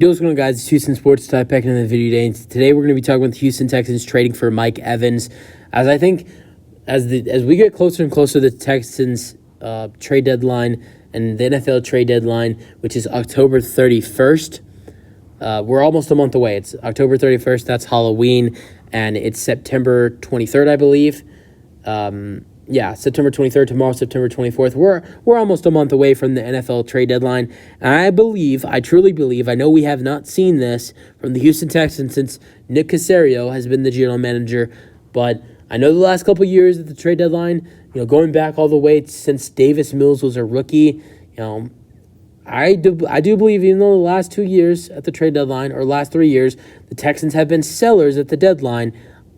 Yo, what's going on, guys? It's Houston Sports Type back in the video today. And today we're going to be talking about the Houston Texans trading for Mike Evans. As I think, as we get closer and closer to the Texans trade deadline and the NFL trade deadline, which is October 31st, we're almost a month away. It's October 31st. That's Halloween, and it's September 23rd, I believe. September 23rd, tomorrow, September 24th. We're almost a month away from the NFL trade deadline. And I truly believe, I know we have not seen this from the Houston Texans since Nick Caserio has been the general manager, but I know the last couple of years at the trade deadline, going back all the way since Davis Mills was a rookie, I do believe, even though the last 2 years at the trade deadline, or last 3 years, the Texans have been sellers at the deadline,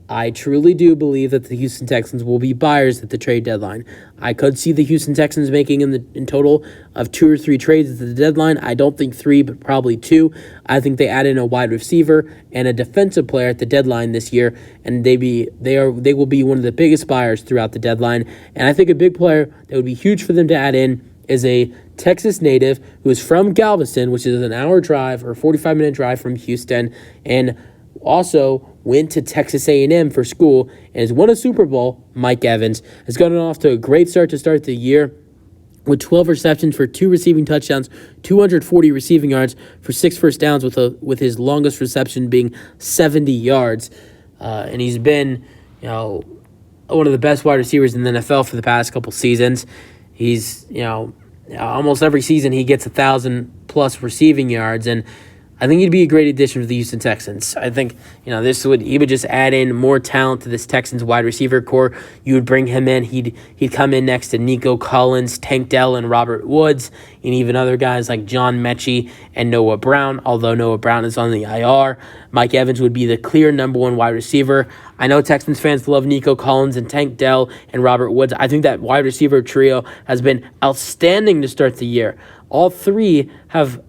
I truly do believe that the Houston Texans will be buyers at the trade deadline. I could see the Houston Texans making in total of 2 or 3 trades at the deadline. I don't think 3, but probably 2. I think they add in a wide receiver and a defensive player at the deadline this year, and they will be one of the biggest buyers throughout the deadline. And I think a big player that would be huge for them to add in is a Texas native who is from Galveston, which is an hour drive or 45-minute drive from Houston, and also went to Texas A&M for school and has won a Super Bowl. Mike Evans has gotten off to a great start to start the year with 12 receptions for 2 receiving touchdowns, 240 receiving yards for 6 first downs, with his longest reception being 70 yards. And he's been, one of the best wide receivers in the NFL for the past couple seasons. He's, almost every season he gets 1,000+ receiving yards, and I think he'd be a great addition to the Houston Texans. I think, he would just add in more talent to this Texans wide receiver core. You would bring him in. He'd come in next to Nico Collins, Tank Dell, and Robert Woods, and even other guys like John Mechie and Noah Brown. Although Noah Brown is on the IR, Mike Evans would be the clear number 1 wide receiver. I know Texans fans love Nico Collins and Tank Dell and Robert Woods. I think that wide receiver trio has been outstanding to start the year. All 3 have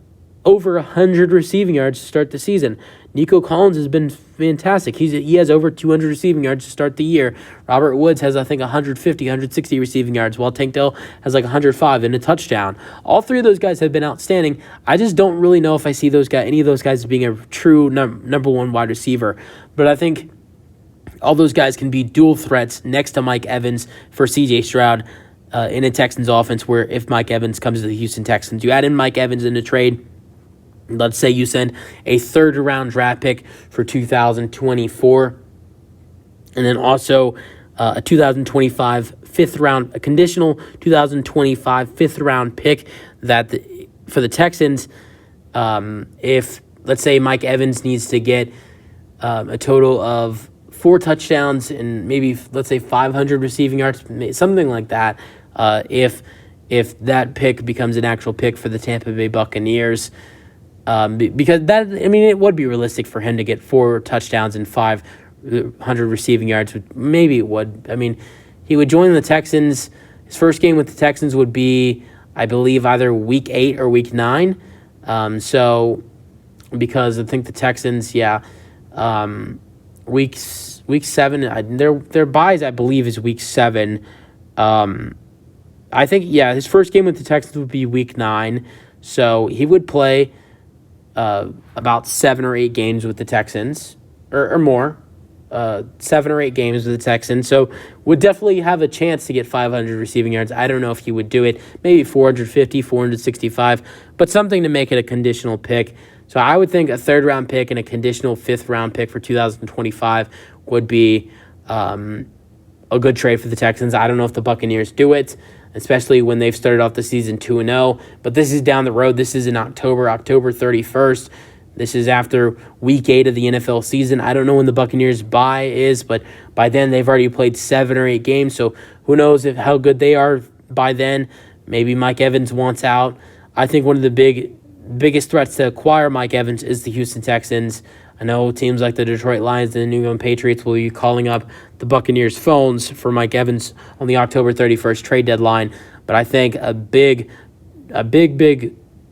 over 100 receiving yards to start the season. Nico Collins has been fantastic. He has over 200 receiving yards to start the year. Robert Woods has, I think, 150, 160 receiving yards, while Tank Dell has like 105 and a touchdown. All 3 of those guys have been outstanding. I just don't really know if I see any of those guys being a true number 1 wide receiver. But I think all those guys can be dual threats next to Mike Evans for C.J. Stroud in a Texans offense, where if Mike Evans comes to the Houston Texans, you add in Mike Evans in the trade. Let's say you send a 3rd-round draft pick for 2024, and then also a 2025 5th-round, a conditional 2025 5th-round pick for the Texans. If, let's say, Mike Evans needs to get a total of 4 touchdowns and maybe, let's say, 500 receiving yards, something like that, if that pick becomes an actual pick for the Tampa Bay Buccaneers, because it would be realistic for him to get 4 touchdowns and 500 receiving yards. Maybe it would. He would join the Texans. His first game with the Texans would be, I believe, either week 8 or week 9. Because I think the Texans, week 7, their buys, I believe, is week 7. I think, his first game with the Texans would be week 9. So he would play about 7 or 8 games with the Texans, or more, 7 or 8 games with the Texans. So would definitely have a chance to get 500 receiving yards. I don't know if he would do it, maybe 450, 465, but something to make it a conditional pick. So I would think a 3rd-round pick and a conditional 5th-round pick for 2025 would be a good trade for the Texans. I don't know if the Buccaneers do it, especially when they've started off the season 2-0. But this is down the road. This is in October 31st. This is after week 8 of the NFL season. I don't know when the Buccaneers' bye is, but by then they've already played 7 or 8 games. So who knows how good they are by then. Maybe Mike Evans wants out. I think one of the biggest threats to acquire Mike Evans is the Houston Texans. I know teams like the Detroit Lions and the New England Patriots will be calling up the Buccaneers' phones for Mike Evans on the October 31st trade deadline. But I think a big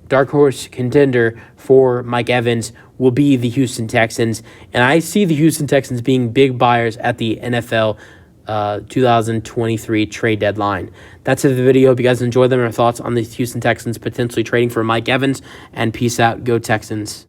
dark horse contender for Mike Evans will be the Houston Texans. And I see the Houston Texans being big buyers at the NFL 2023 trade deadline. That's it for the video. Hope you guys enjoyed them. Our thoughts on the Houston Texans potentially trading for Mike Evans. And peace out. Go Texans.